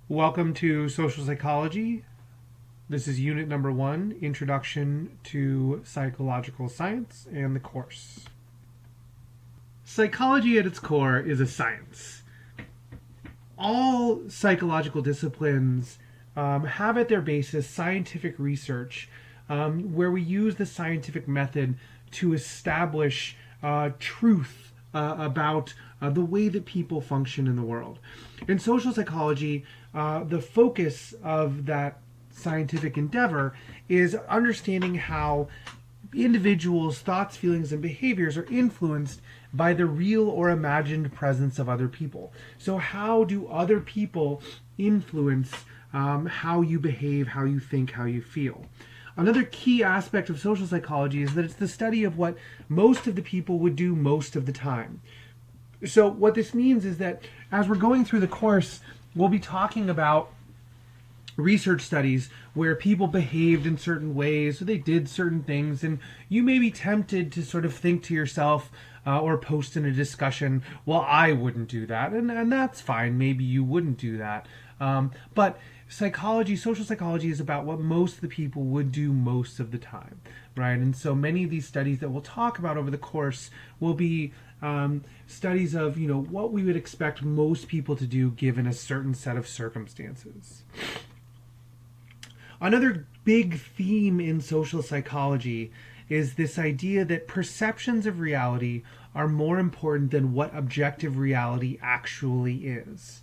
Welcome to Social Psychology. This is unit number 1, Introduction to Psychological Science, and the course. Psychology at its core is a science. All psychological disciplines have at their basis scientific research where we use the scientific method to establish truth about the way that people function in the world. In social psychology, the focus of that scientific endeavor is understanding how individuals' thoughts, feelings, and behaviors are influenced by the real or imagined presence of other people. So, how do other people influence how you behave, how you think, how you feel? Another key aspect of social psychology is that it's the study of what most of the people would do most of the time. So what this means is that as we're going through the course, we'll be talking about research studies where people behaved in certain ways, or they did certain things, and you may be tempted to sort of think to yourself or post in a discussion, well, I wouldn't do that, and that's fine, maybe you wouldn't do that. But psychology, social psychology, is about what most of the people would do most of the time, right? And so many of these studies that we'll talk about over the course will be studies of, what we would expect most people to do given a certain set of circumstances. Another big theme in social psychology is this idea that perceptions of reality are more important than what objective reality actually is.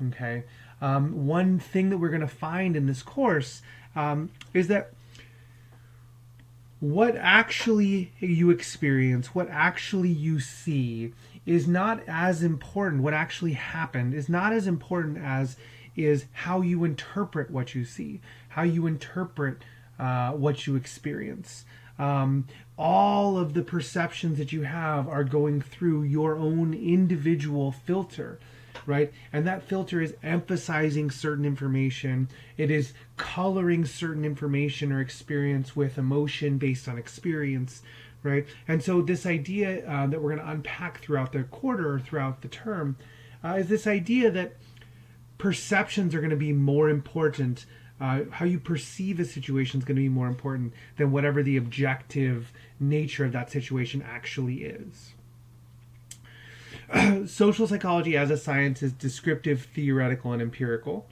Okay? One thing that we're going to find in this course is that what actually you experience, what actually you see, is not as important. What actually happened is not as important as is how you interpret what you see, how you interpret what you experience. All of the perceptions that you have are going through your own individual filter, right? And that filter is emphasizing certain information. It is coloring certain information or experience with emotion based on experience, right? And so this idea that we're going to unpack throughout the quarter or throughout the term is this idea that perceptions are going to be more important. How you perceive a situation is going to be more important than whatever the objective nature of that situation actually is. Social psychology as a science is descriptive, theoretical, and empirical.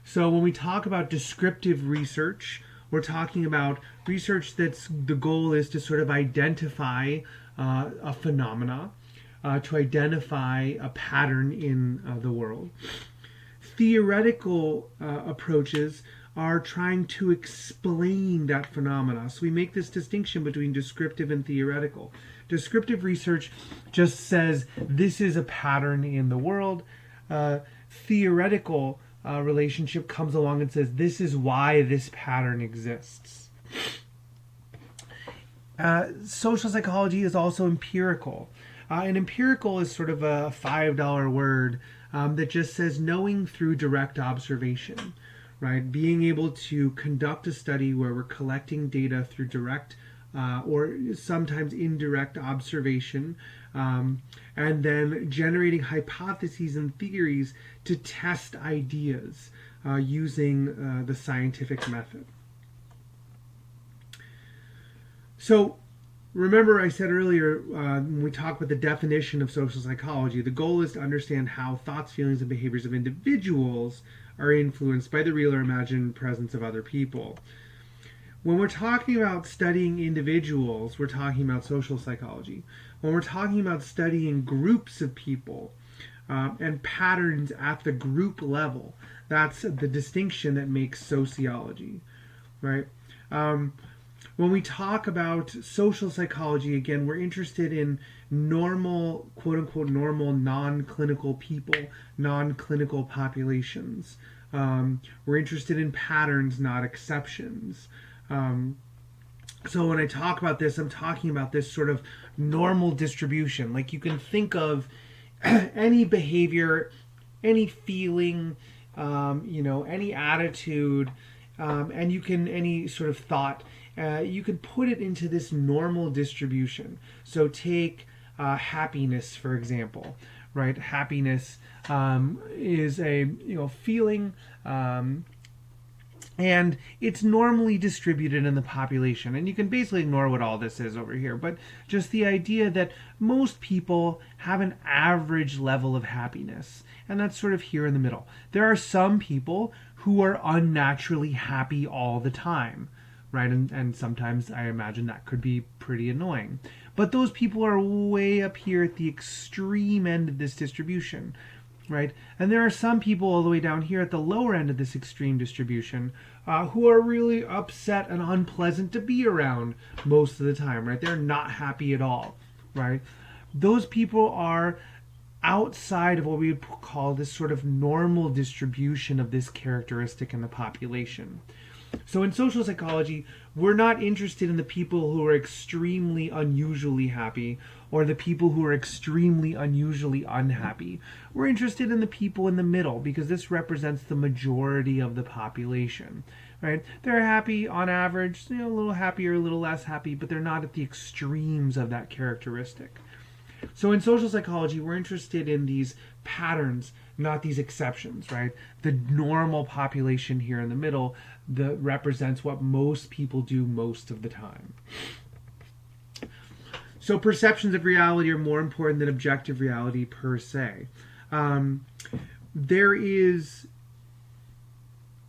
So when we talk about descriptive research, we're talking about research that's the goal is to sort of identify a phenomena, to identify a pattern in the world. Theoretical approaches are trying to explain that phenomena. So we make this distinction between descriptive and theoretical. Descriptive research just says this is a pattern in the world. Theoretical relationship comes along and says this is why this pattern exists. Social psychology is also empirical. And empirical is sort of a $5 word that just says knowing through direct observation, right? Being able to conduct a study where we're collecting data through direct or sometimes indirect observation, and then generating hypotheses and theories to test ideas using the scientific method. So remember I said earlier when we talked about the definition of social psychology, the goal is to understand how thoughts, feelings, and behaviors of individuals are influenced by the real or imagined presence of other people. When we're talking about studying individuals, we're talking about social psychology. When we're talking about studying groups of people and patterns at the group level, that's the distinction that makes sociology, right? When we talk about social psychology, again, we're interested in normal, quote unquote, normal non-clinical people, non-clinical populations. We're interested in patterns, not exceptions. So when I talk about this, I'm talking about this sort of normal distribution. Like you can think of any behavior, any feeling, any attitude, and you can, any sort of thought, you can put it into this normal distribution. So take happiness, for example, right? Happiness is a feeling, and it's normally distributed in the population. And you can basically ignore what all this is over here, but just the idea that most people have an average level of happiness, and that's sort of here in the middle. There are some people who are unnaturally happy all the time, right? And sometimes I imagine that could be pretty annoying. But those people are way up here at the extreme end of this distribution, right? And there are some people all the way down here at the lower end of this extreme distribution who are really upset and unpleasant to be around most of the time, right? They're not happy at all, right? Those people are outside of what we would call this sort of normal distribution of this characteristic in the population. So in social psychology, we're not interested in the people who are extremely unusually happy or the people who are extremely unusually unhappy. We're interested in the people in the middle because this represents the majority of the population, right? They're happy on average, a little happier, a little less happy, but they're not at the extremes of that characteristic. So in social psychology, we're interested in these patterns, not these exceptions, right? The normal population here in the middle that represents what most people do most of the time. So perceptions of reality are more important than objective reality per se. There is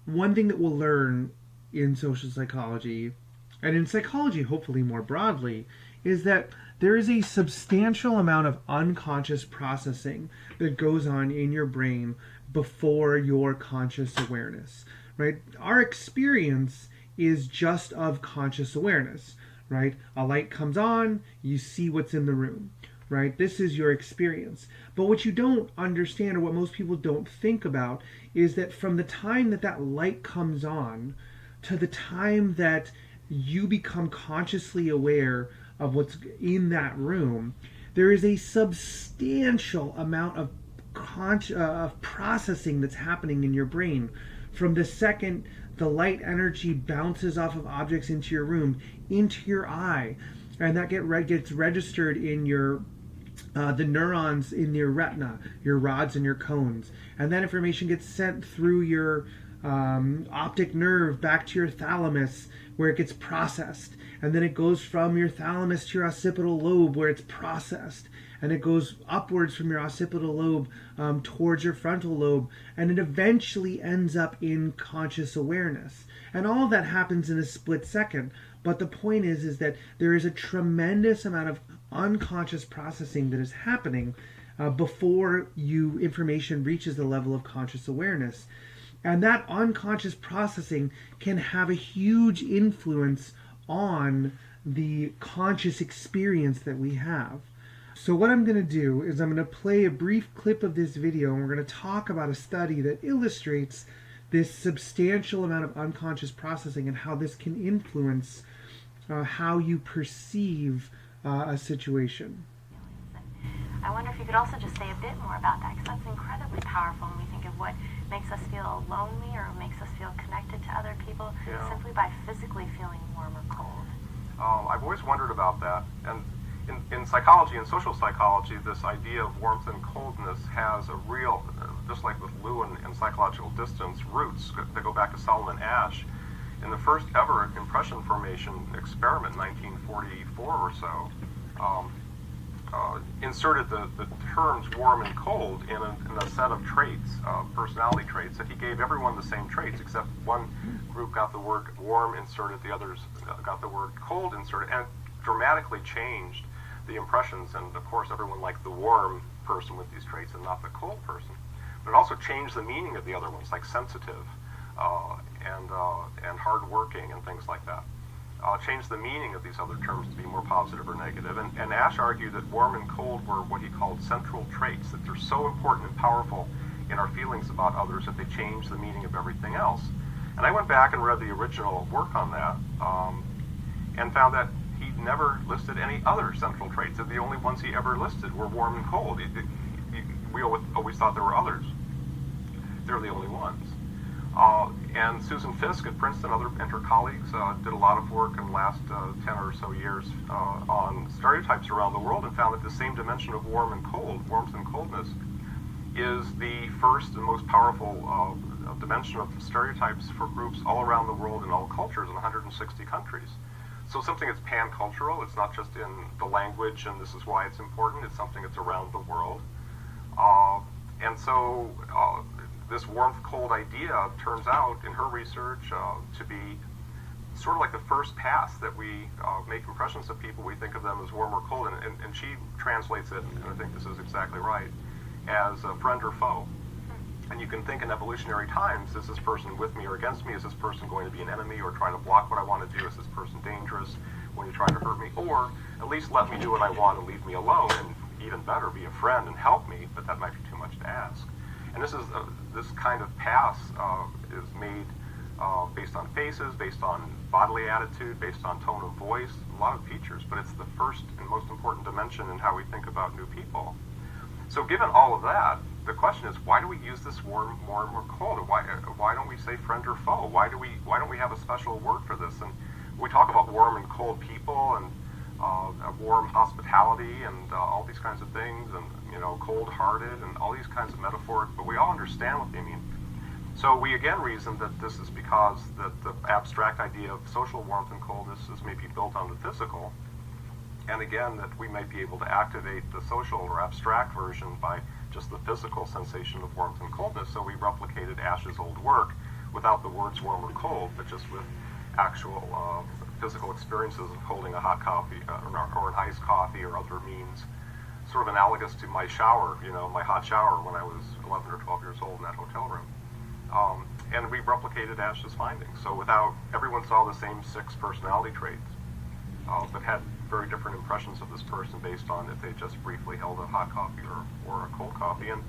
one thing that we'll learn in social psychology, and in psychology hopefully more broadly, is that there is a substantial amount of unconscious processing that goes on in your brain before your conscious awareness, right? Our experience is just of conscious awareness, right? A light comes on, you see what's in the room, right? This is your experience. But what you don't understand, or what most people don't think about, is that from the time that that light comes on to the time that you become consciously aware of what's in that room, there is a substantial amount of processing that's happening in your brain. From the second the light energy bounces off of objects into your room, into your eye, and that gets registered in your the neurons in your retina, your rods and your cones, and that information gets sent through your optic nerve back to your thalamus, where it gets processed, and then it goes from your thalamus to your occipital lobe, where it's processed, and it goes upwards from your occipital lobe towards your frontal lobe, and it eventually ends up in conscious awareness. And all of that happens in a split second. But the point is that there is a tremendous amount of unconscious processing that is happening before information reaches the level of conscious awareness. And that unconscious processing can have a huge influence on the conscious experience that we have. So what I'm going to do is I'm going to play a brief clip of this video, and we're going to talk about a study that illustrates this substantial amount of unconscious processing and how this can influence how you perceive a situation. I wonder if you could also just say a bit more about that, because that's incredibly powerful when we think of what makes us feel lonely or makes us feel connected to other people simply by physically feeling warm or cold. I've always wondered about that. And in psychology and social psychology, this idea of warmth and coldness has a real, just like with Lou and psychological distance, roots that go back to Solomon Asch. In the first ever impression formation experiment, 1944 or so, inserted the terms warm and cold in a set of traits, personality traits, that he gave everyone the same traits, except one group got the word warm inserted, the others got the word cold inserted, and dramatically changed the impressions. And of course everyone liked the warm person with these traits and not the cold person. But it also changed the meaning of the other ones, like sensitive and hardworking and things like that. Changed the meaning of these other terms to be more positive or negative. And Asch argued that warm and cold were what he called central traits, that they're so important and powerful in our feelings about others that they change the meaning of everything else. And I went back and read the original work on that and found that he never listed any other central traits. That the only ones he ever listed were warm and cold. We always thought there were others. They're the only ones. And Susan Fiske at Princeton and her colleagues did a lot of work in the last 10 or so years on stereotypes around the world and found that the same dimension of warmth and coldness, is the first and most powerful dimension of stereotypes for groups all around the world in all cultures in 160 countries. So something that's pan-cultural, it's not just in the language and this is why it's important, it's something that's around the world. And so this warmth-cold idea turns out in her research to be sort of like the first pass that we make impressions of people. We think of them as warm or cold, and she translates it, and I think this is exactly right, as a friend or foe. And you can think in evolutionary times, is this person with me or against me? Is this person going to be an enemy or trying to block what I want to do? Is this person dangerous when you try to hurt me? Or at least let me do what I want and leave me alone, and even better, be a friend and help me, but that might be too much to ask. And this kind of pass is made based on faces, based on bodily attitude, based on tone of voice, a lot of features, but it's the first and most important dimension in how we think about new people. So given all of that, the question is, why do we use this warm or cold? Why don't we say friend or foe? Why don't we have a special word for this? And we talk about warm and cold people and warm hospitality and all these kinds of things, and cold-hearted and all these kinds of metaphors, but we all understand what they mean. So we again reason that this is because that the abstract idea of social warmth and coldness is maybe built on the physical, and again that we might be able to activate the social or abstract version by just the physical sensation of warmth and coldness. So we replicated Ash's old work without the words warm or cold, but just with actual physical experiences of holding a hot coffee or an iced coffee or other means, sort of analogous to my shower, my hot shower when I was 11 or 12 years old in that hotel room. And we replicated Ash's findings. So everyone saw the same 6 personality traits, but had very different impressions of this person based on if they just briefly held a hot coffee or a cold coffee. And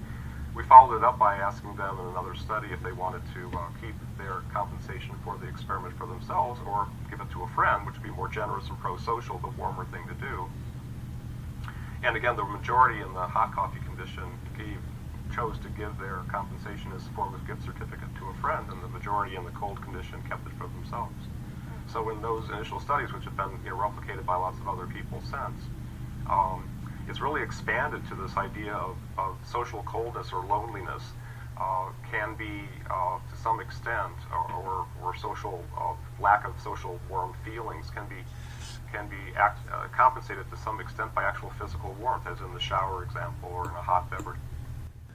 we followed it up by asking them in another study if they wanted to keep their compensation for the experiment for themselves or give it to a friend, which would be more generous and pro-social, the warmer thing to do. And again, the majority in the hot coffee condition chose to give their compensation as a form of gift certificate to a friend, and the majority in the cold condition kept it for themselves. So in those initial studies, which have been replicated by lots of other people since, it's really expanded to this idea of social coldness or loneliness can be, to some extent, or social lack of social warm feelings can be compensated to some extent by actual physical warmth, as in the shower example or in a hot beverage.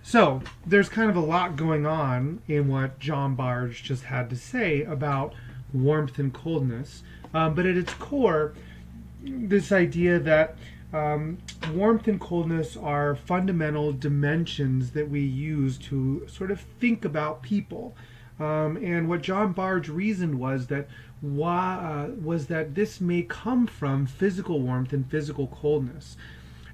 So there's kind of a lot going on in what John Bargh just had to say about warmth and coldness, but at its core, this idea that warmth and coldness are fundamental dimensions that we use to sort of think about people. And what John Bargh reasoned was that this may come from physical warmth and physical coldness.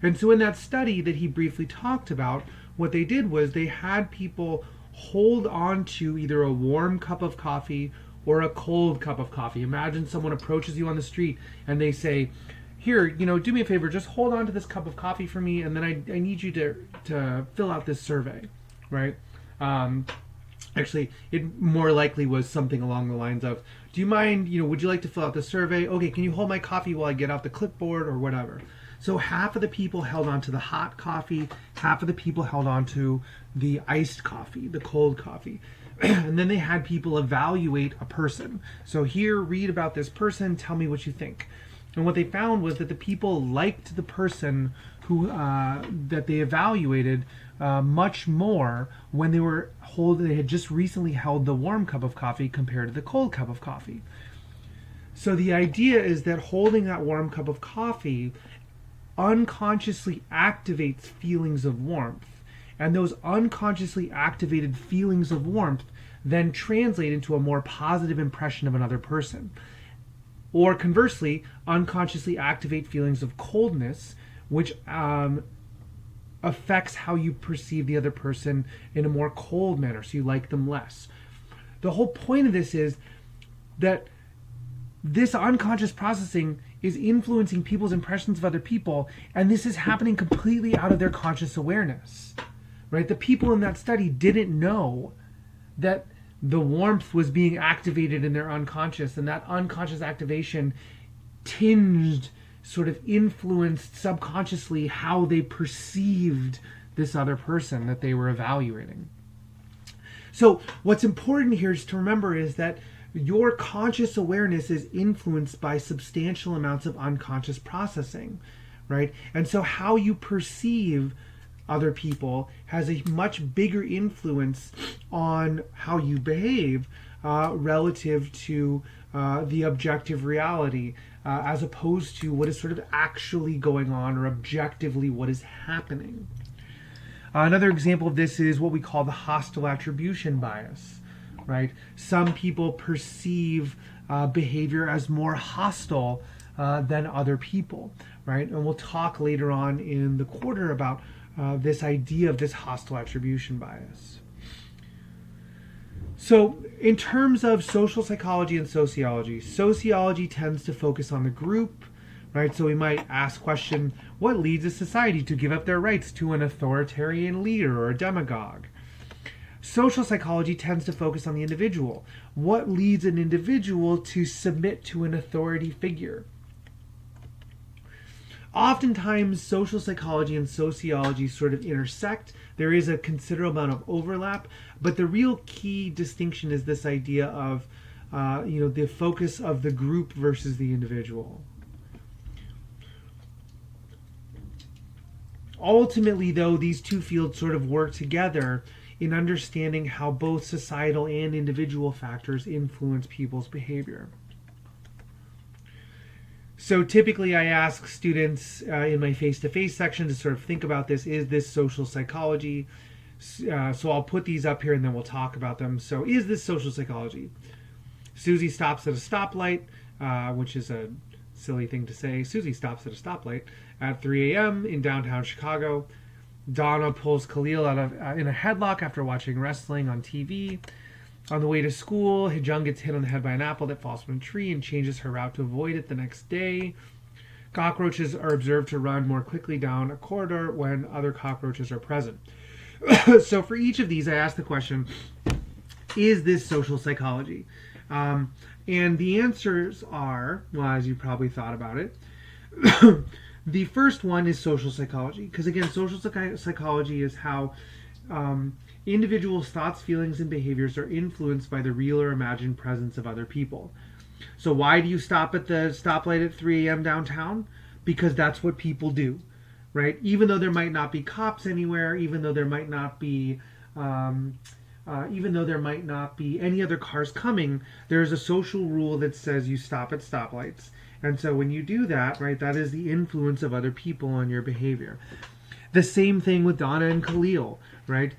And so in that study that he briefly talked about, what they did was they had people hold on to either a warm cup of coffee or a cold cup of coffee. Imagine someone approaches you on the street and they say, here, do me a favor, just hold on to this cup of coffee for me, and then I need you to fill out this survey, right? Actually, it more likely was something along the lines of, do you mind, would you like to fill out the survey? Okay, can you hold my coffee while I get out the clipboard or whatever? So half of the people held on to the hot coffee, half of the people held on to the iced coffee, the cold coffee. And then they had people evaluate a person. So here, read about this person, tell me what you think. And what they found was that the people liked the person who that they evaluated much more when they had just recently held the warm cup of coffee compared to the cold cup of coffee. So the idea is that holding that warm cup of coffee unconsciously activates feelings of warmth, and those unconsciously activated feelings of warmth then translate into a more positive impression of another person. Or conversely, unconsciously activate feelings of coldness, which affects how you perceive the other person in a more cold manner, so you like them less. The whole point of this is that this unconscious processing is influencing people's impressions of other people, and this is happening completely out of their conscious awareness, right? The people in that study didn't know that the warmth was being activated in their unconscious, and that unconscious activation tinged, sort of influenced subconsciously how they perceived this other person that they were evaluating. So what's important here is to remember is that your conscious awareness is influenced by substantial amounts of unconscious processing, right? And so how you perceive other people has a much bigger influence on how you behave relative to the objective reality, as opposed to what is sort of actually going on or objectively what is happening. Another example of this is what we call the hostile attribution bias, right? Some people perceive behavior as more hostile than other people, right? And we'll talk later on in the quarter about this idea of this hostile attribution bias. So in terms of social psychology and sociology, sociology tends to focus on the group, right? So we might ask question, what leads a society to give up their rights to an authoritarian leader or a demagogue? Social psychology tends to focus on the individual. What leads an individual to submit to an authority figure? Oftentimes, social psychology and sociology sort of intersect. There is a considerable amount of overlap, but the real key distinction is this idea of, the focus of the group versus the individual. Ultimately, though, these two fields sort of work together in understanding how both societal and individual factors influence people's behavior. So typically I ask students in my face-to-face section to sort of think about this. Is this social psychology? So I'll put these up here and then we'll talk about them. So is this social psychology? Susie stops at a stoplight, which is a silly thing to say. Susie stops at a stoplight at 3 a.m. in downtown Chicago. Donna pulls Khalil out of in a headlock after watching wrestling on TV. On the way to school, Hijung gets hit on the head by an apple that falls from a tree and changes her route to avoid it the next day. Cockroaches are observed to run more quickly down a corridor when other cockroaches are present. So for each of these, I ask the question, is this social psychology? And the answers are, well, as you probably thought about it, the first one is social psychology. Because again, social psychology is how individuals' thoughts, feelings, and behaviors are influenced by the real or imagined presence of other people. So why do you stop at the stoplight at 3 a.m. downtown? Because that's what people do, right? Even though there might not be cops anywhere, even though there might not be any other cars coming, there's a social rule that says you stop at stoplights. And so when you do that, right, that is the influence of other people on your behavior. The same thing with Donna and Khalil, right?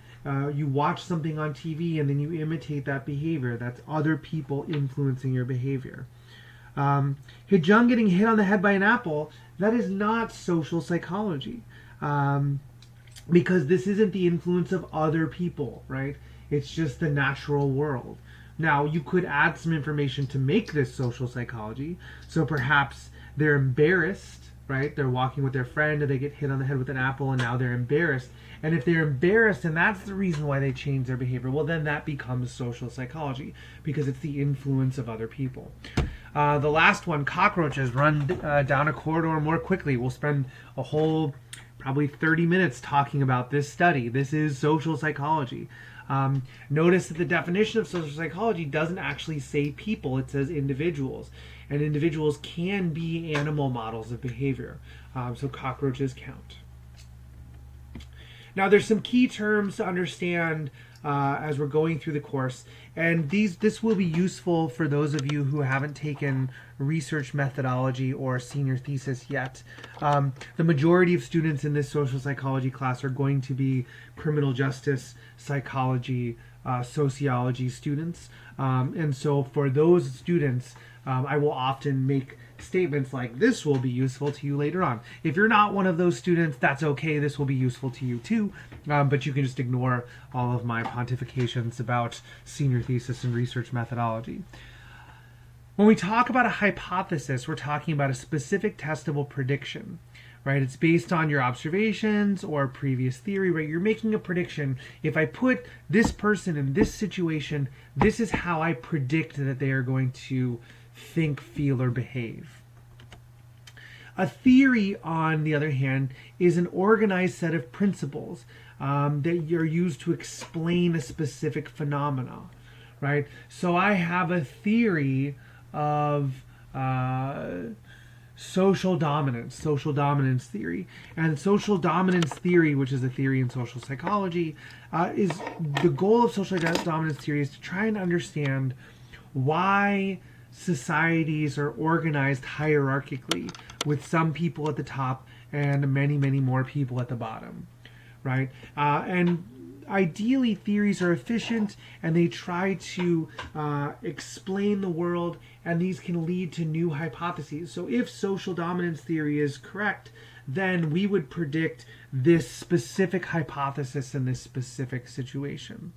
You watch something on TV and then you imitate that behavior. That's other people influencing your behavior. Hijung getting hit on the head by an apple, that is not social psychology. Because this isn't the influence of other people, right? It's just the natural world. Now, you could add some information to make this social psychology. So perhaps they're embarrassed, right? They're walking with their friend and they get hit on the head with an apple and now they're embarrassed. And if they're embarrassed and that's the reason why they change their behavior, well, then that becomes social psychology because it's the influence of other people. The last one, cockroaches run down a corridor more quickly. We'll spend a whole probably 30 minutes talking about this study. This is social psychology. Notice that the definition of social psychology doesn't actually say people, it says individuals. And individuals can be animal models of behavior. So cockroaches count. Now there's some key terms to understand as we're going through the course. And this will be useful for those of you who haven't taken research methodology or senior thesis yet. The majority of students in this social psychology class are going to be criminal justice, psychology, sociology students. And so for those students, I will often make statements like this will be useful to you later on. If you're not one of those students, that's okay. This will be useful to you too. But you can just ignore all of my pontifications about senior thesis and research methodology. When we talk about a hypothesis, we're talking about a specific testable prediction, right? It's based on your observations or previous theory, right? You're making a prediction. If I put this person in this situation, this is how I predict that they are going to think, feel, or behave. A theory, on the other hand, is an organized set of principles that are used to explain a specific phenomena, right? So I have a theory of social dominance theory. And social dominance theory, which is a theory in social psychology, is the goal of social dominance theory is to try and understand why societies are organized hierarchically with some people at the top and many, many more people at the bottom, right? And ideally, theories are efficient and they try to explain the world, and these can lead to new hypotheses. So if social dominance theory is correct, then we would predict this specific hypothesis in this specific situation.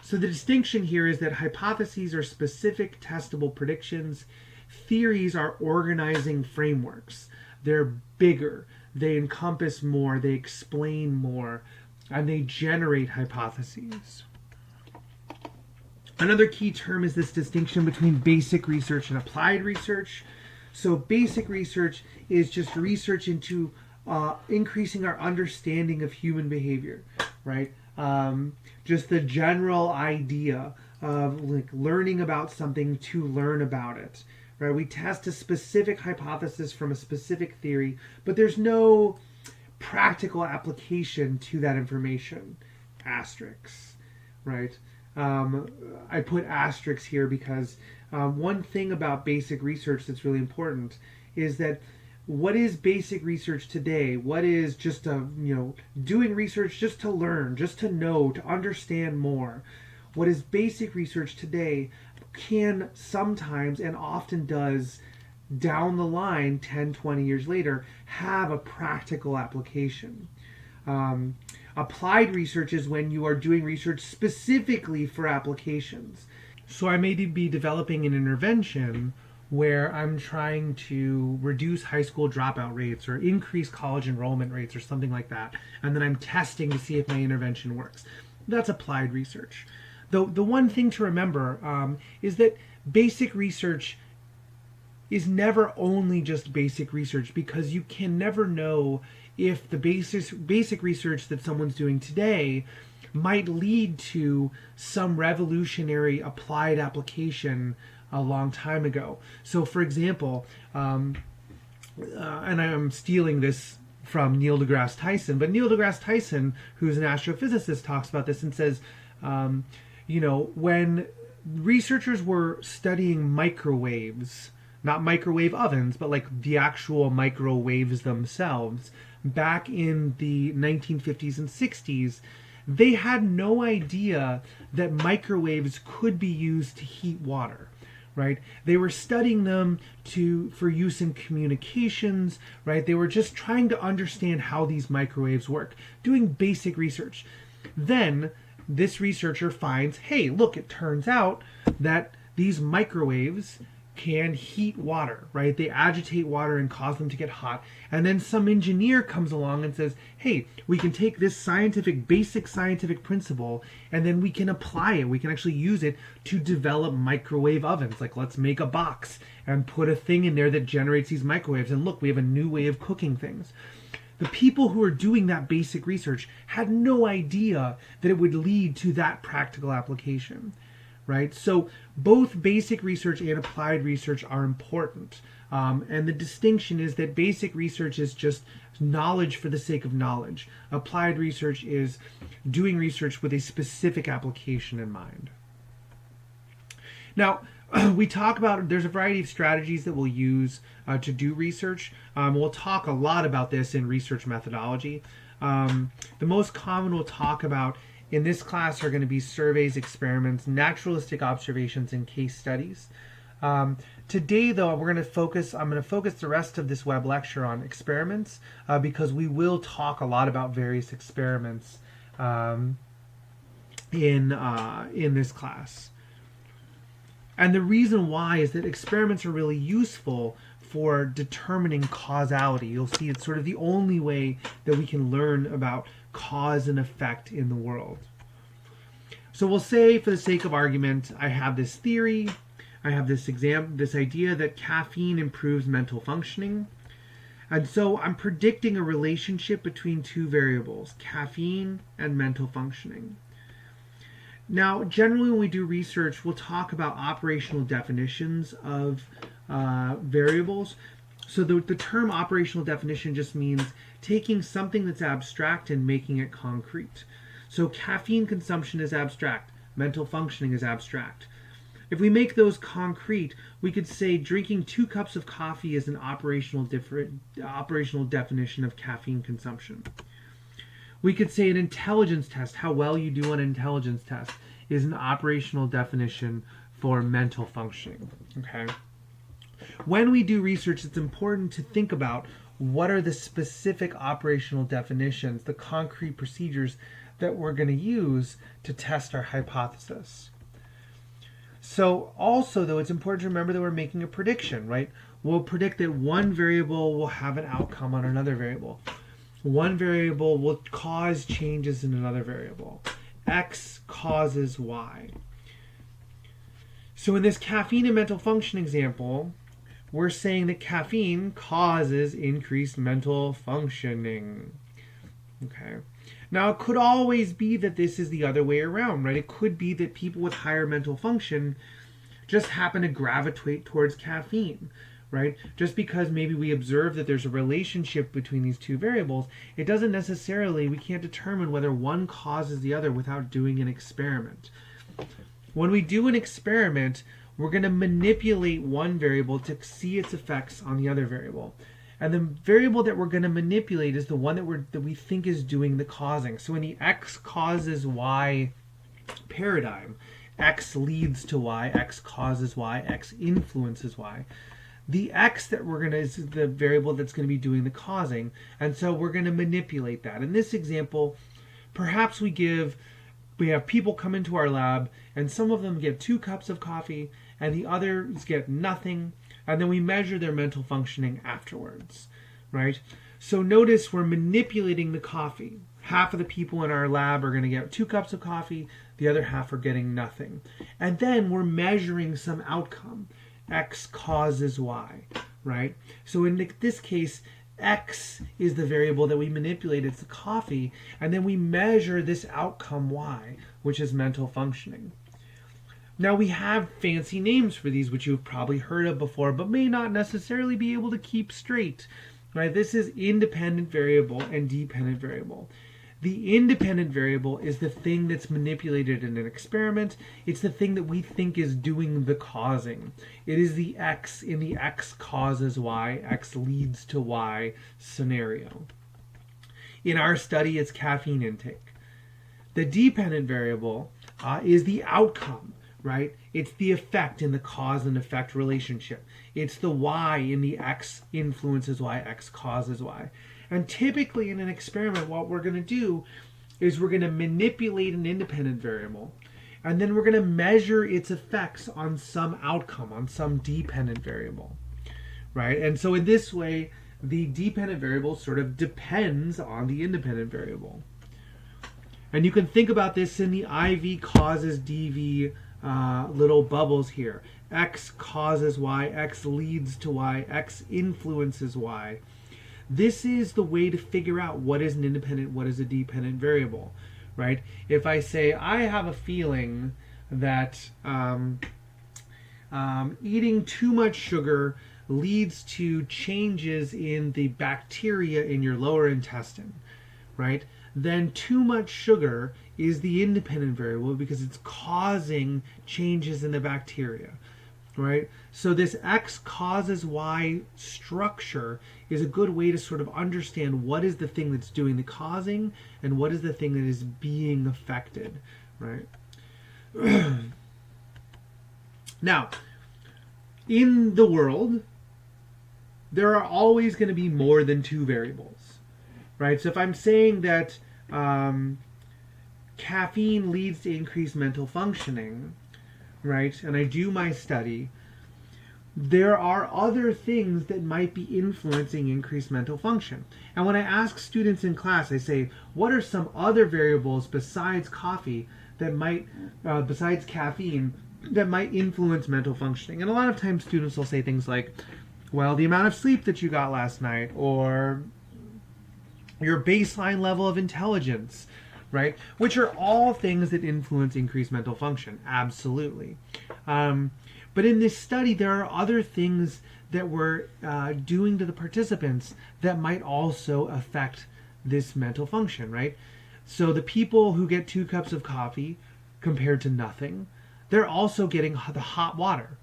So the distinction here is that hypotheses are specific testable predictions. Theories are organizing frameworks. They're bigger, they encompass more, they explain more, and they generate hypotheses. Another key term is this distinction between basic research and applied research. So basic research is just research into increasing our understanding of human behavior, right? Just the general idea of like learning about something to learn about it, right? We test a specific hypothesis from a specific theory, but there's no practical application to that information. Asterisks, right? I put asterisks here because one thing about basic research that's really important is that what is basic research today? What is just doing research just to learn, just to know, to understand more? What is basic research today can sometimes and often does down the line 10, 20 years later have a practical application. Applied research is when you are doing research specifically for applications. So I may be developing an intervention where I'm trying to reduce high school dropout rates or increase college enrollment rates or something like that, and then I'm testing to see if my intervention works. That's applied research. The one thing to remember is that basic research is never only just basic research, because you can never know if the basic research that someone's doing today might lead to some revolutionary applied application a long time ago. So for example, and I'm stealing this from Neil deGrasse Tyson, but Neil deGrasse Tyson, who's an astrophysicist, talks about this and says, when researchers were studying microwaves, not microwave ovens, but like the actual microwaves themselves, back in the 1950s and 60s, they had no idea that microwaves could be used to heat water, right? They were studying them for use in communications, right? They were just trying to understand how these microwaves work, doing basic research. Then this researcher finds, hey, look, it turns out that these microwaves can heat water, right? They agitate water and cause them to get hot. And then some engineer comes along and says, hey, we can take this basic scientific principle, and then we can apply it. We can actually use it to develop microwave ovens. Like, let's make a box and put a thing in there that generates these microwaves. And look, we have a new way of cooking things. The people who are doing that basic research had no idea that it would lead to that practical application. Right? So both basic research and applied research are important. And the distinction is that basic research is just knowledge for the sake of knowledge. Applied research is doing research with a specific application in mind. Now, we talk about, there's a variety of strategies that we'll use to do research. We'll talk a lot about this in research methodology. The most common we'll talk about in this class are going to be surveys, experiments, naturalistic observations, and case studies. Today, though, I'm going to focus the rest of this web lecture on experiments because we will talk a lot about various experiments in this class. And the reason why is that experiments are really useful for determining causality. You'll see it's sort of the only way that we can learn about cause and effect in the world. So we'll say, for the sake of argument, I have this theory, I have this idea that caffeine improves mental functioning. And so I'm predicting a relationship between two variables, caffeine and mental functioning. Now, generally when we do research, we'll talk about operational definitions of variables. So the term operational definition just means taking something that's abstract and making it concrete. So caffeine consumption is abstract, mental functioning is abstract. If we make those concrete, we could say drinking 2 cups of coffee is an operational definition of caffeine consumption. We could say an intelligence test, how well you do on an intelligence test, is an operational definition for mental functioning. Okay. When we do research, it's important to think about what are the specific operational definitions, the concrete procedures that we're going to use to test our hypothesis. So also, though, it's important to remember that we're making a prediction, right? We'll predict that one variable will have an outcome on another variable. One variable will cause changes in another variable. X causes Y. So in this caffeine and mental function example, we're saying that caffeine causes increased mental functioning. Okay. Now, it could always be that this is the other way around, right? It could be that people with higher mental function just happen to gravitate towards caffeine, right? Just because maybe we observe that there's a relationship between these two variables, it doesn't necessarily, we can't determine whether one causes the other without doing an experiment. When we do an experiment, we're going to manipulate one variable to see its effects on the other variable. And the variable that we're going to manipulate is the one that we think is doing the causing. So in the X causes Y paradigm, X leads to Y, X causes Y, X influences Y. The X that we're going to is the variable that's going to be doing the causing. And so we're going to manipulate that. In this example, perhaps we have people come into our lab and some of them get 2 cups of coffee and the others get nothing. And then we measure their mental functioning afterwards, right? So notice we're manipulating the coffee. Half of the people in our lab are going to get 2 cups of coffee. The other half are getting nothing. And then we're measuring some outcome. X causes Y, right? So in this case, X is the variable that we manipulate. It's the coffee. And then we measure this outcome Y, which is mental functioning. Now we have fancy names for these, which you've probably heard of before, but may not necessarily be able to keep straight. Right? This is independent variable and dependent variable. The independent variable is the thing that's manipulated in an experiment. It's the thing that we think is doing the causing. It is the X in the X causes Y, X leads to Y scenario. In our study, it's caffeine intake. The dependent variable is the outcome. Right? It's the effect in the cause and effect relationship. It's the Y in the X influences Y, X causes Y. And typically in an experiment, what we're going to do is we're going to manipulate an independent variable, and then we're going to measure its effects on some outcome, on some dependent variable. Right? And so in this way, the dependent variable sort of depends on the independent variable. And you can think about this in the IV causes DV little bubbles here. X causes Y, X leads to Y, X influences Y. This is the way to figure out what is an independent, what is a dependent variable, right? If I say, I have a feeling that eating too much sugar leads to changes in the bacteria in your lower intestine, right? Then too much sugar is the independent variable because it's causing changes in the bacteria, right? So this X causes Y structure is a good way to sort of understand what is the thing that's doing the causing and what is the thing that is being affected, right? Now, in the world, there are always going to be more than 2 variables, right? So if I'm saying that caffeine leads to increased mental functioning, right? And I do my study, there are other things that might be influencing increased mental function. And when I ask students in class, I say, what are some other variables besides coffee that might, besides caffeine, that might influence mental functioning? And a lot of times students will say things like, well, the amount of sleep that you got last night, or your baseline level of intelligence, right? Which are all things that influence increased mental function, absolutely. But in this study, there are other things that we're doing to the participants that might also affect this mental function, right? So the people who get 2 cups of coffee compared to nothing, they're also getting the hot water,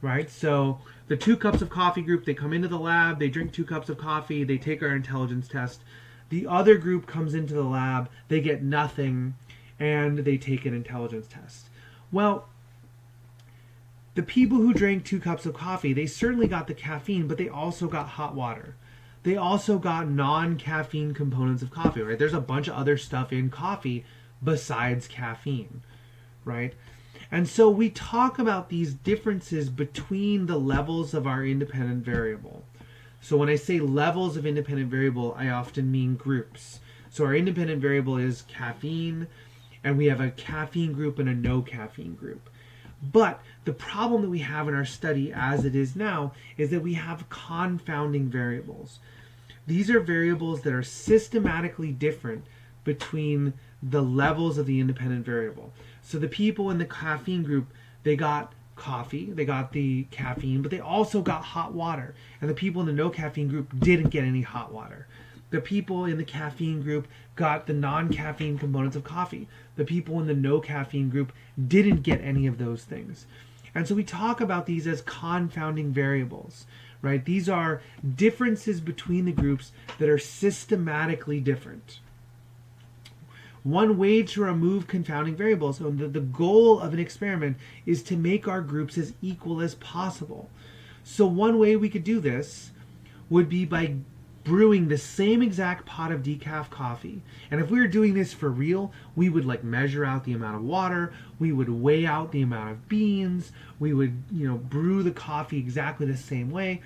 right? So the 2 cups of coffee group, they come into the lab, they drink 2 cups of coffee, they take our intelligence test. The other group comes into the lab, they get nothing, and they take an intelligence test. Well, the people who drank 2 cups of coffee, they certainly got the caffeine, but they also got hot water. They also got non-caffeine components of coffee, right? There's a bunch of other stuff in coffee besides caffeine, right? And so we talk about these differences between the levels of our independent variable. So when I say levels of independent variable, I often mean groups. So our independent variable is caffeine, and we have a caffeine group and a no caffeine group. But the problem that we have in our study as it is now is that we have confounding variables. These are variables that are systematically different between the levels of the independent variable. So the people in the caffeine group, they got coffee, they got the caffeine, but they also got hot water. And the people in the no caffeine group didn't get any hot water. The people in the caffeine group got the non-caffeine components of coffee. The people in the no caffeine group didn't get any of those things. And so we talk about these as confounding variables, right? These are differences between the groups that are systematically different. One way to remove confounding variables, so the goal of an experiment is to make our groups as equal as possible. So one way we could do this would be by brewing the same exact pot of decaf coffee. And if we were doing this for real, we would measure out the amount of water, we would weigh out the amount of beans, we would, brew the coffee exactly the same way.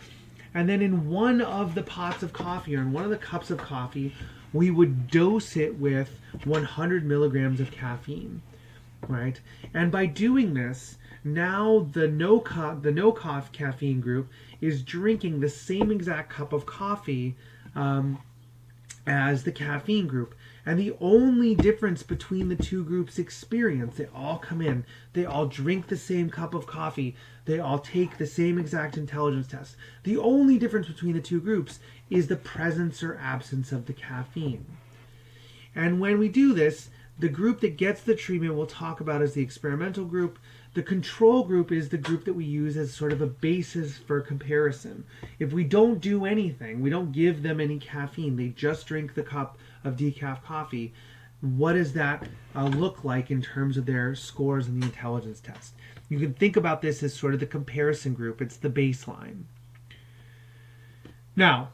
And then in one of the pots of coffee, or in one of the cups of coffee, we would dose it with 100 milligrams of caffeine, right? And by doing this, now the no caffeine group is drinking the same exact cup of coffee as the caffeine group. And the only difference between the two groups' experience, they all come in, they all drink the same cup of coffee, they all take the same exact intelligence test. The only difference between the two groups is the presence or absence of the caffeine. And when we do this, the group that gets the treatment we'll talk about as the experimental group. The control group is the group that we use as sort of a basis for comparison. If we don't do anything, we don't give them any caffeine, they just drink the cup of decaf coffee, what does that look like in terms of their scores in the intelligence test? You can think about this as sort of the comparison group. It's the baseline. Now,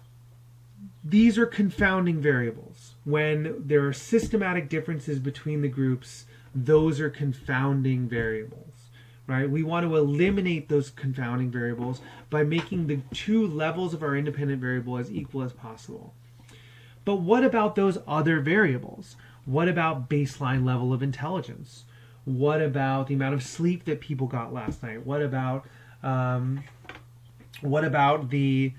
these are confounding variables. When there are systematic differences between the groups, those are confounding variables, right? We want to eliminate those confounding variables by making the two levels of our independent variable as equal as possible. But what about those other variables? What about baseline level of intelligence? What about the amount of sleep that people got last night? What about the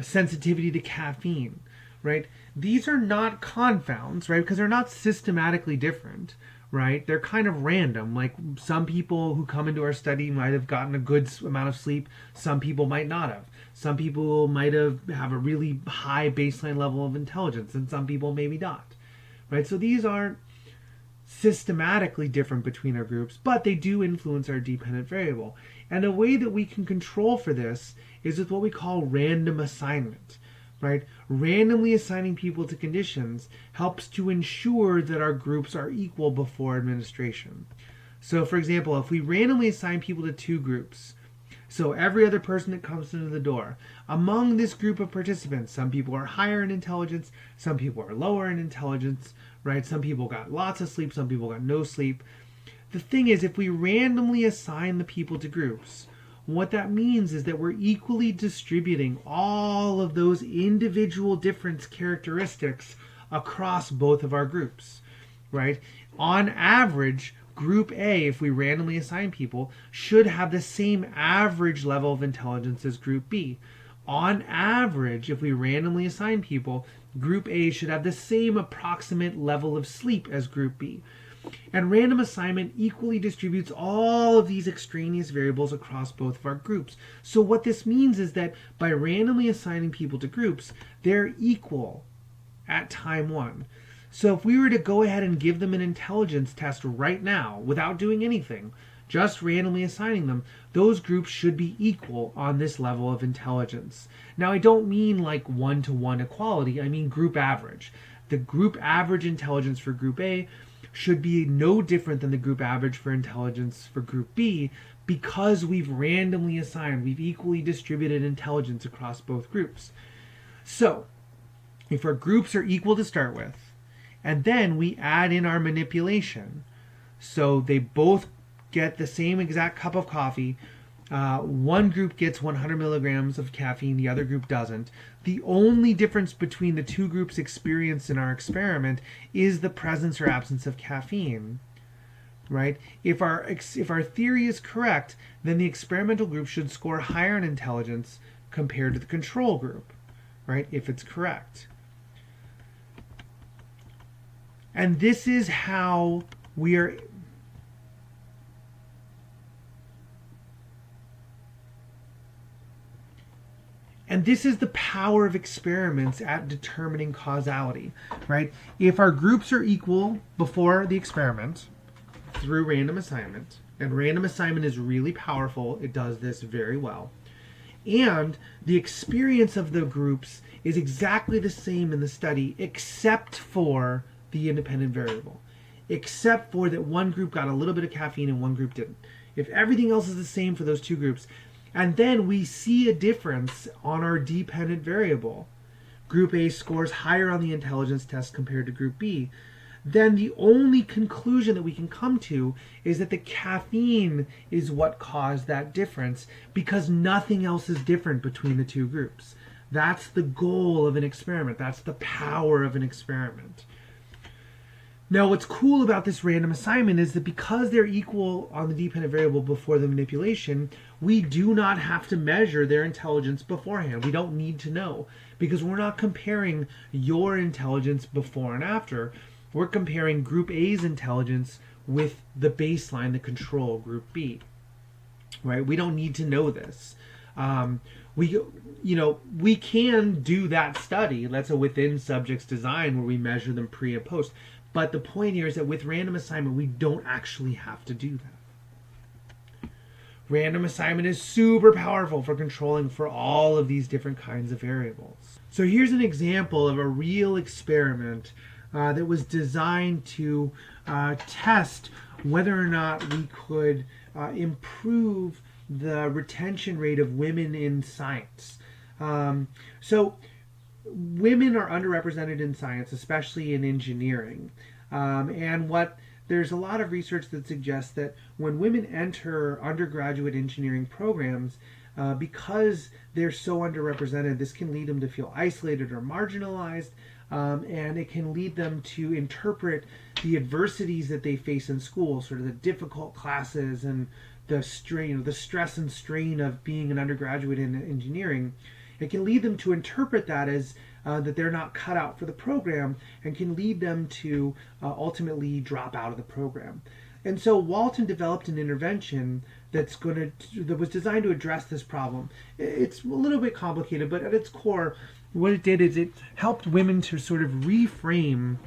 sensitivity to caffeine, right? These are not confounds, right? Because they're not systematically different, right? They're kind of random. Like some people who come into our study might have gotten a good amount of sleep. Some people might not have. Some people might have a really high baseline level of intelligence, and some people maybe not, right? So these aren't systematically different between our groups, but they do influence our dependent variable. And a way that we can control for this is with what we call random assignment, right? Randomly assigning people to conditions helps to ensure that our groups are equal before administration. So for example, if we randomly assign people to two groups, so every other person that comes into the door, among this group of participants, some people are higher in intelligence, some people are lower in intelligence, right? Some people got lots of sleep, some people got no sleep. the thing is, if we randomly assign the people to groups, what that means is that we're equally distributing all of those individual difference characteristics across both of our groups, right? On average, Group A, if we randomly assign people, should have the same average level of intelligence as Group B. On average, if we randomly assign people, Group A should have the same approximate level of sleep as Group B. And random assignment equally distributes all of these extraneous variables across both of our groups. So what this means is that by randomly assigning people to groups, they're equal at time 1. So if we were to go ahead and give them an intelligence test right now, without doing anything, just randomly assigning them, those groups should be equal on this level of intelligence. Now, I don't mean like 1-to-1 equality, I mean group average. The group average intelligence for Group A should be no different than the group average for intelligence for Group B, because we've randomly assigned, we've equally distributed intelligence across both groups. So, if our groups are equal to start with, and then we add in our manipulation, so they both get the same exact cup of coffee, one group gets 100 milligrams of caffeine, the other group doesn't. The only difference between the two groups experienced in our experiment is the presence or absence of caffeine, right? If our theory is correct, then the experimental group should score higher in intelligence compared to the control group, right? If it's correct. And this is how we are... And this is the power of experiments at determining causality, right? If our groups are equal before the experiment through random assignment, and random assignment is really powerful, it does this very well, and the experience of the groups is exactly the same in the study except for the independent variable, except for that one group got a little bit of caffeine and one group didn't. If everything else is the same for those two groups, and then we see a difference on our dependent variable, Group A scores higher on the intelligence test compared to Group B, then the only conclusion that we can come to is that the caffeine is what caused that difference, because nothing else is different between the two groups. That's the goal of an experiment. That's the power of an experiment. Now, what's cool about this random assignment is that because they're equal on the dependent variable before the manipulation, we do not have to measure their intelligence beforehand. We don't need to know, because we're not comparing your intelligence before and after. We're comparing Group A's intelligence with the baseline, the control, Group B. Right? We don't need to know this. We can do that study. That's a within subjects design where we measure them pre and post. But the point here is that with random assignment, we don't actually have to do that. Random assignment is super powerful for controlling for all of these different kinds of variables. So here's an example of a real experiment that was designed to test whether or not we could improve the retention rate of women in science. So women are underrepresented in science, especially in engineering. There's a lot of research that suggests that when women enter undergraduate engineering programs, because they're so underrepresented, this can lead them to feel isolated or marginalized, and it can lead them to interpret the adversities that they face in school, sort of the difficult classes and the strain, the stress and strain of being an undergraduate in engineering. It can lead them to interpret that as that they're not cut out for the program, and can lead them to ultimately drop out of the program. And so Walton developed an intervention that was designed to address this problem. It's a little bit complicated, but at its core, what it did is it helped women to sort of reframe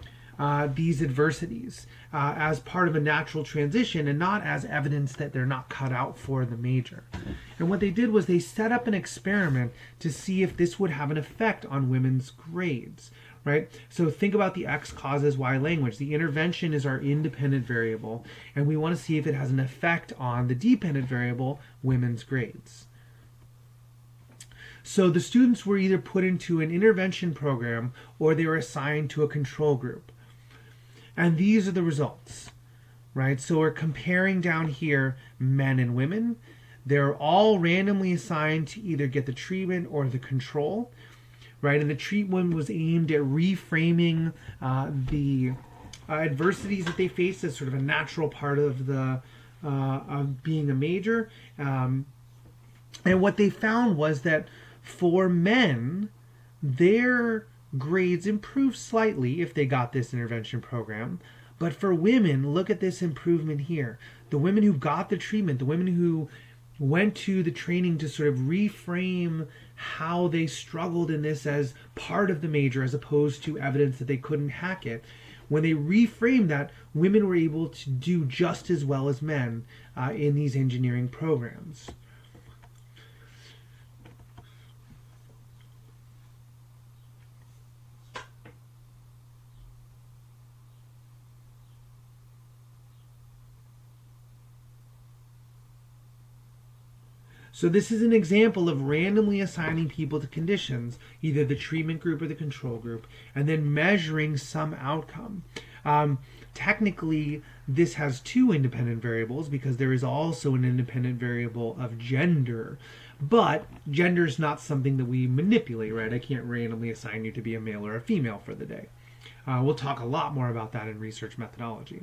these adversities as part of a natural transition and not as evidence that they're not cut out for the major. And what they did was they set up an experiment to see if this would have an effect on women's grades, right? So think about the X causes Y language. The intervention is our independent variable, and we want to see if it has an effect on the dependent variable, women's grades. So the students were either put into an intervention program or they were assigned to a control group. And these are the results. right? So we're comparing down here men and women. They're all randomly assigned to either get the treatment or the control, right? And the treatment was aimed at reframing the adversities that they faced as sort of a natural part of the of being a major. And what they found was that for men, their grades improved slightly if they got this intervention program. But for women, look at this improvement here. The women who got the treatment, the women who went to the training to sort of reframe how they struggled in this as part of the major as opposed to evidence that they couldn't hack it. When they reframed that, women were able to do just as well as men in these engineering programs. So this is an example of randomly assigning people to conditions, either the treatment group or the control group, and then measuring some outcome. Technically, this has two independent variables because there is also an independent variable of gender. But gender is not something that we manipulate, right? I can't randomly assign you to be a male or a female for the day. We'll talk a lot more about that in research methodology.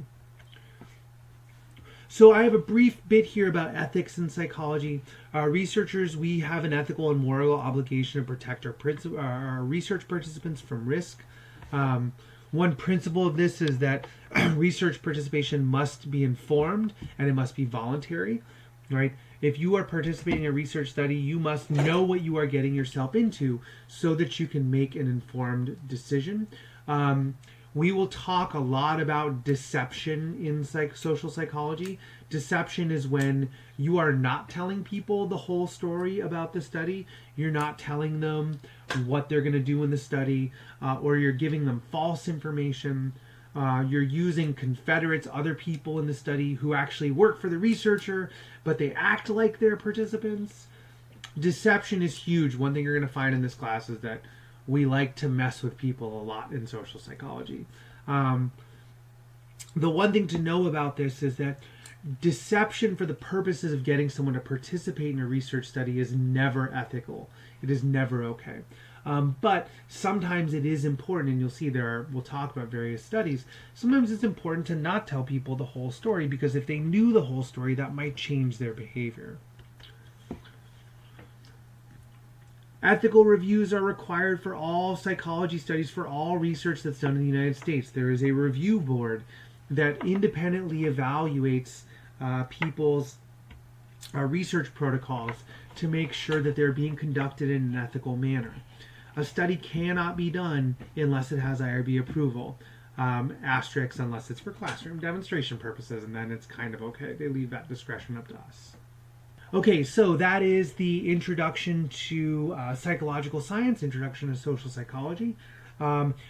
So I have a brief bit here about ethics in psychology. Researchers, we have an ethical and moral obligation to protect our research participants from risk. One principle of this is that research participation must be informed and it must be voluntary, right? If you are participating in a research study, you must know what you are getting yourself into so that you can make an informed decision. We will talk a lot about deception in social psychology. Deception is when you are not telling people the whole story about the study. You're not telling them what they're going to do in the study, or you're giving them false information. You're using confederates, other people in the study who actually work for the researcher, but they act like they're participants. Deception is huge. One thing you're going to find in this class is that we like to mess with people a lot in social psychology. The one thing to know about this is that deception for the purposes of getting someone to participate in a research study is never ethical. It is never okay. But sometimes it is important, and you'll see we'll talk about various studies. Sometimes it's important to not tell people the whole story because if they knew the whole story, that might change their behavior. Ethical reviews are required for all psychology studies, for all research that's done in the United States. There is a review board that independently evaluates people's research protocols to make sure that they're being conducted in an ethical manner. A study cannot be done unless it has IRB approval. Asterisks unless it's for classroom demonstration purposes, and then it's kind of okay. They leave that discretion up to us. Okay, so that is the introduction to psychological science, introduction to social psychology.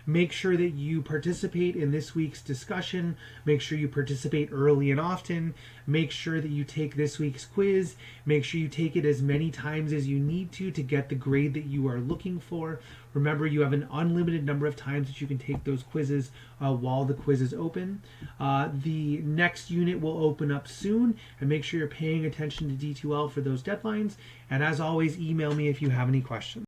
Make sure that you participate in this week's discussion. Make sure you participate early and often. Make sure that you take this week's quiz. Make sure you take it as many times as you need to get the grade that you are looking for. Remember, you have an unlimited number of times that you can take those quizzes while the quiz is open. The next unit will open up soon, and make sure you're paying attention to D2L for those deadlines. And as always, email me if you have any questions.